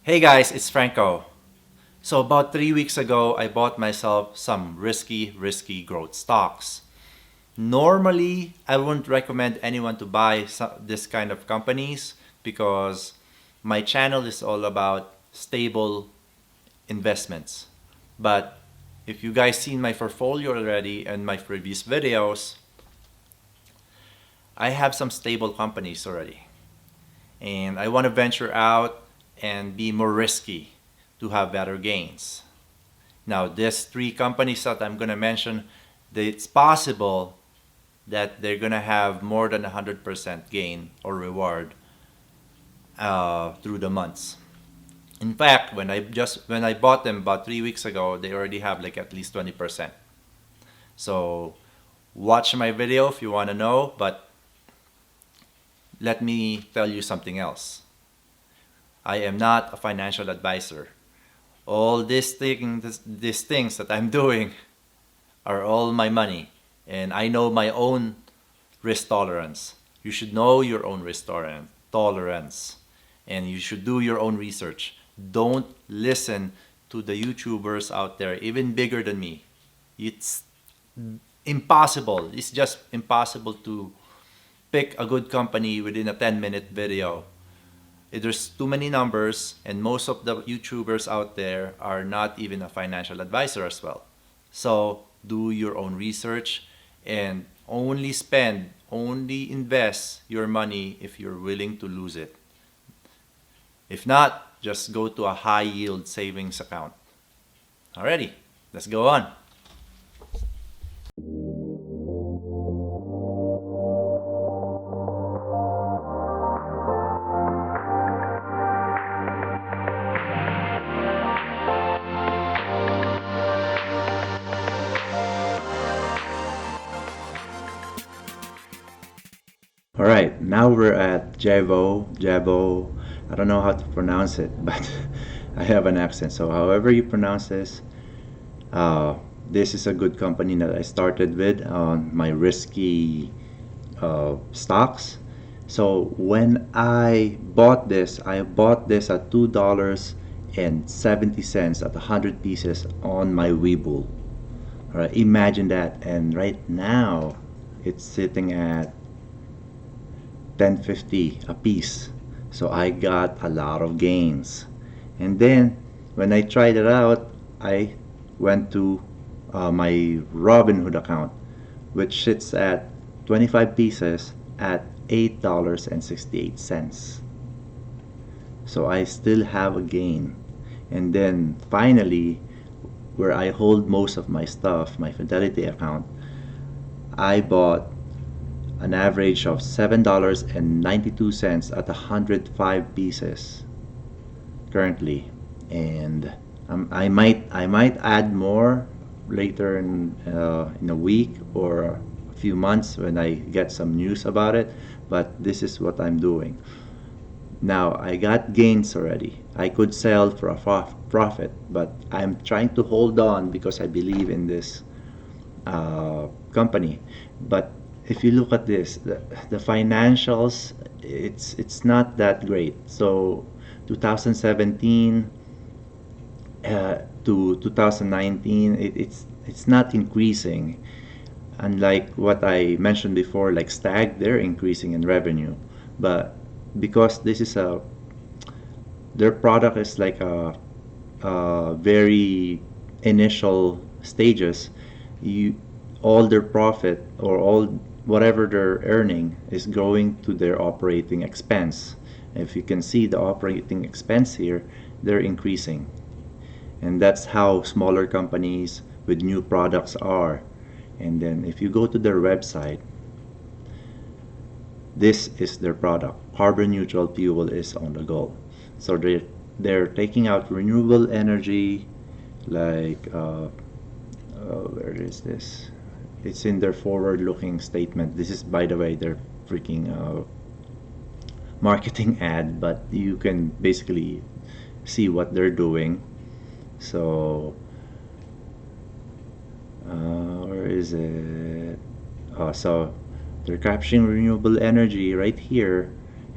Hey guys, it's Franco. So about 3 weeks ago, I bought myself some risky growth stocks. Normally, I wouldn't recommend anyone to buy this kind of companies because my channel is all about stable investments. But if you guys seen my portfolio already and my previous videos, I have some stable companies already. And I want to venture out and be more risky to have better gains. Now, these three companies that I'm going to mention, it's possible that they're going to have more than 100% gain or reward through the months. In fact, when I bought them about 3 weeks ago, they already have like at least 20%. So watch my video if you want to know, but let me tell you something else. I am not a financial advisor. All these things that I'm doing are all my money, and I know my own risk tolerance. You should know your own risk tolerance, and you should do your own research. Don't listen to the YouTubers out there, even bigger than me. It's impossible. It's just impossible to pick a good company within a 10-minute video. There's too many numbers, and most of the YouTubers out there are not even a financial advisor as well. So do your own research and only invest your money if you're willing to lose it. If not, just go to a high yield savings account. Alrighty, let's go on. All right, now we're at Javo. I don't know how to pronounce it, but I have an accent. So however you pronounce uh, this is a good company that I started with on my risky stocks. So when I bought this at $2.70 at 100 pieces on my Webull. All right, imagine that. And right now, it's sitting at 10.50 a piece. So I got a lot of gains. And then when I tried it out, I went to my Robinhood account, which sits at 25 pieces at $8.68. So I still have a gain. And then finally, where I hold most of my stuff, my Fidelity account, I bought an average of $7.92 at 105 pieces currently, and I might add more later in a week or a few months when I get some news about it. But this is what I'm doing now. I got gains already. I could sell for a profit, but I'm trying to hold on because I believe in this company. But if you look at this, the financials, it's not that great. So 2017 to 2019, it's not increasing. Unlike what I mentioned before, like Stag, they're increasing in revenue, but because this is their product is like a very initial stages, you all their profit or all whatever they're earning is going to their operating expense. If you can see the operating expense here, they're increasing. And that's how smaller companies with new products are. And then if you go to their website, this is their product. Carbon neutral fuel is on the go. So they're taking out renewable energy, like where is this? It's in their forward-looking statement. This is, by the way, their freaking marketing ad, but you can basically see what they're doing. So where is it? So they're capturing renewable energy right here,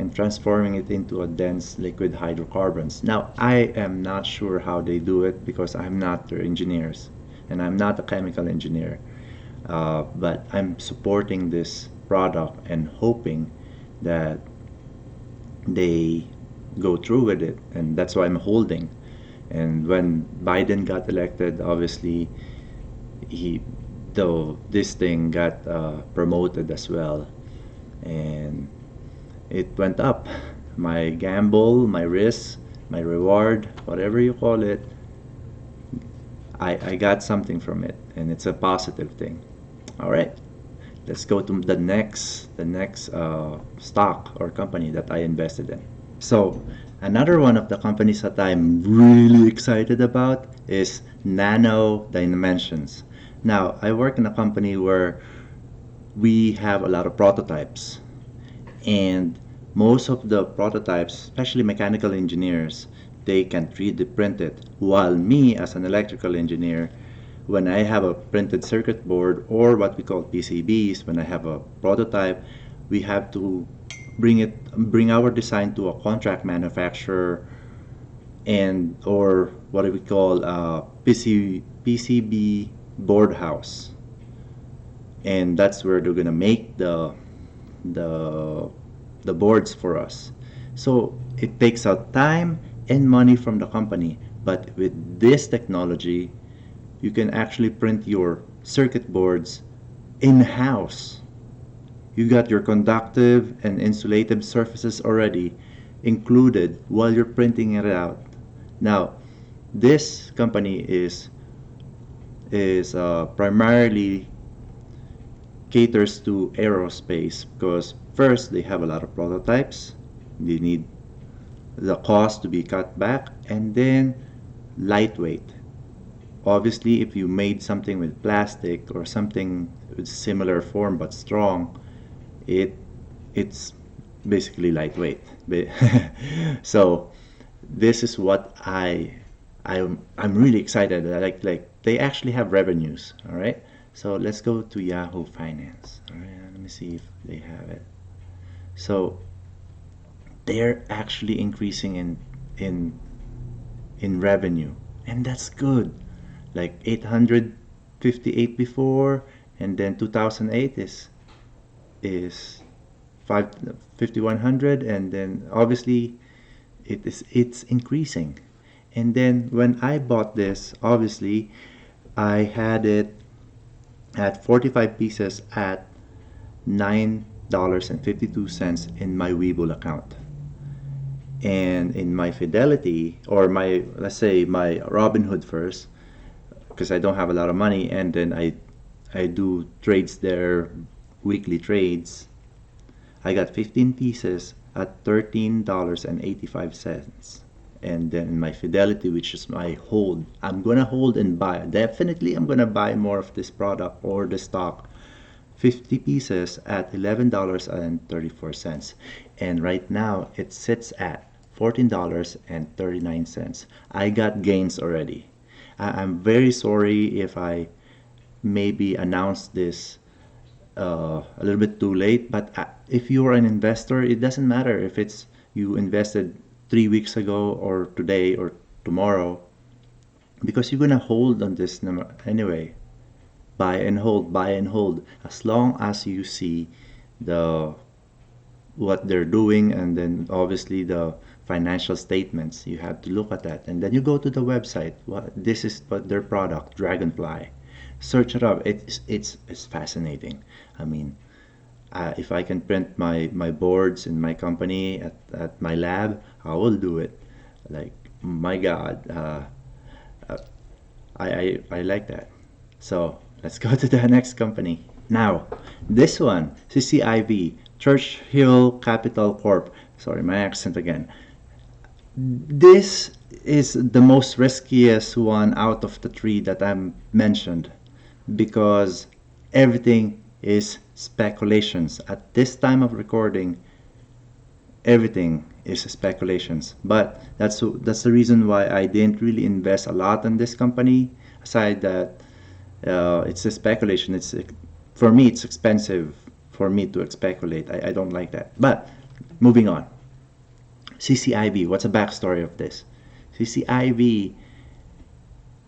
and transforming it into a dense liquid hydrocarbons. Now, I am not sure how they do it because I'm not their engineers and I'm not a chemical engineer. But I'm supporting this product and hoping that they go through with it, and that's why I'm holding. And when Biden got elected, obviously he though this thing got promoted as well, and it went up. My gamble, my risk, my reward, whatever you call it, I got something from it, and it's a positive thing. All right, let's go to the next stock or company that I invested in. So another one of the companies that I'm really excited about is Nano Dimensions. Now, I work in a company where we have a lot of prototypes, and most of the prototypes, especially mechanical engineers, they can 3D print it. While me, as an electrical engineer, when I have a printed circuit board or what we call PCBs, when I have a prototype, we have to bring our design to a contract manufacturer, and or what we call PCB board house, and that's where they're gonna make the the boards for us. So it takes out time and money from the company, but with this technology, you can actually print your circuit boards in-house. You got your conductive and insulative surfaces already included while you're printing it out. Now, this company is primarily caters to aerospace because first they have a lot of prototypes. They need the cost to be cut back, and then lightweight. Obviously, if you made something with plastic or something with similar form but strong, it's basically lightweight. So this is what I'm really excited. Like they actually have revenues. All right. So let's go to Yahoo Finance. All right. Let me see if they have it. So they're actually increasing in revenue, and that's good. Like 858 before, and then 2008 is 5100, and then obviously it's increasing. And then when I bought this, obviously I had it at 45 pieces at $9.52 in my Webull account. And in my Fidelity, or my, let's say my Robinhood first, because I don't have a lot of money, and then I do trades there, weekly trades. I got 15 pieces at $13.85. And then in my Fidelity, which is my hold, I'm gonna hold and buy. Definitely, I'm gonna buy more of this product or the stock. 50 pieces at $11.34. And right now, it sits at $14.39. I got gains already. I'm very sorry if I maybe announced this a little bit too late, but if you're an investor, it doesn't matter if it's you invested 3 weeks ago or today or tomorrow, because you're gonna hold on this number anyway. Buy and hold, buy and hold, as long as you see the what they're doing, and then obviously the financial statements. You have to look at that, and then you go to the website. This is what their product, Dragonfly. Search it up. It's fascinating. I mean, if I can print my boards in my company at my lab, I will do it. Like, my God, I like that. So let's go to the next company. Now, this one, CCIB, Churchill Capital Corp. Sorry, my accent again. This is the most riskiest one out of the three that I mentioned, because everything is speculations. At this time of recording, everything is speculations. But that's the reason why I didn't really invest a lot in this company. Aside that, it's a speculation. For me, it's expensive for me to speculate. I don't like that. But moving on. CCIB, what's the backstory of this? CCIB,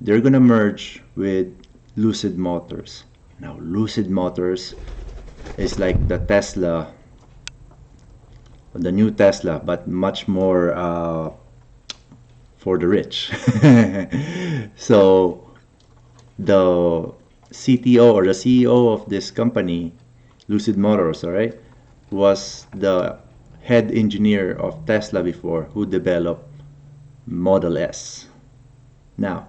they're gonna merge with Lucid Motors. Now, Lucid Motors is like the Tesla, the new Tesla, but much more for the rich. So the CTO or the CEO of this company, Lucid Motors, all right, was the head engineer of Tesla before, who developed Model S. Now,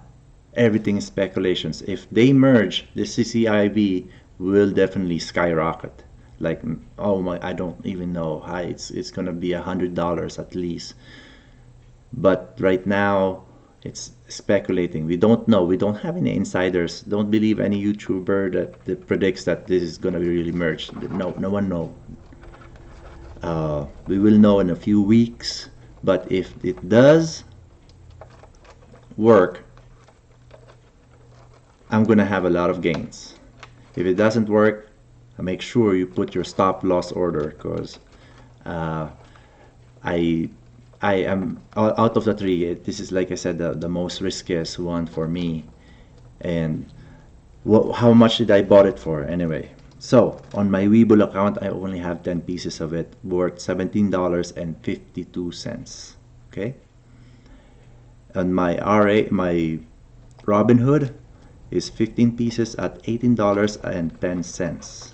everything is speculations. If they merge, the CCIB will definitely skyrocket. Like, oh my, I don't even know how it's gonna be $100 at least. But right now, it's speculating. We don't know. We don't have any insiders. Don't believe any YouTuber that predicts that this is gonna be really merged. No, no one knows. We will know in a few weeks. But if it does work, I'm gonna have a lot of gains. If it doesn't work, make sure you put your stop loss order, because I am out of the three. This is, like I said, the most riskiest one for me. And how much did I bought it for anyway? So on my Webull account, I only have 10 pieces of it, worth $17.52. Okay. And my my Robinhood is 15 pieces at $18.10.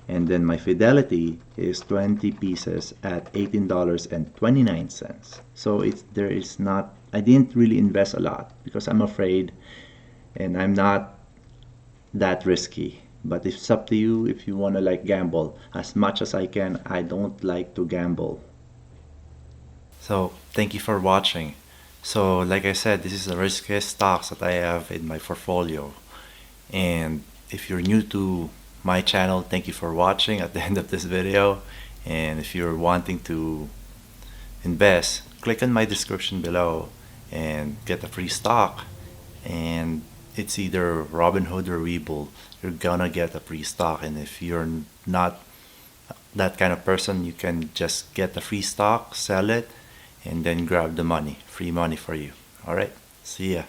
And then my Fidelity is 20 pieces at $18.29. So there is not, I didn't really invest a lot because I'm afraid, and I'm not that risky. But it's up to you if you want to like gamble. As much as I can, I don't like to gamble. So thank you for watching. So like I said, this is the riskiest stocks that I have in my portfolio. And if you're new to my channel, thank you for watching at the end of this video. And if you're wanting to invest, click on my description below and get a free stock. And it's either Robinhood or Webull. You're gonna get a free stock. And if you're not that kind of person, you can just get the free stock, sell it, and then grab the money. Free money for you. All right, see ya.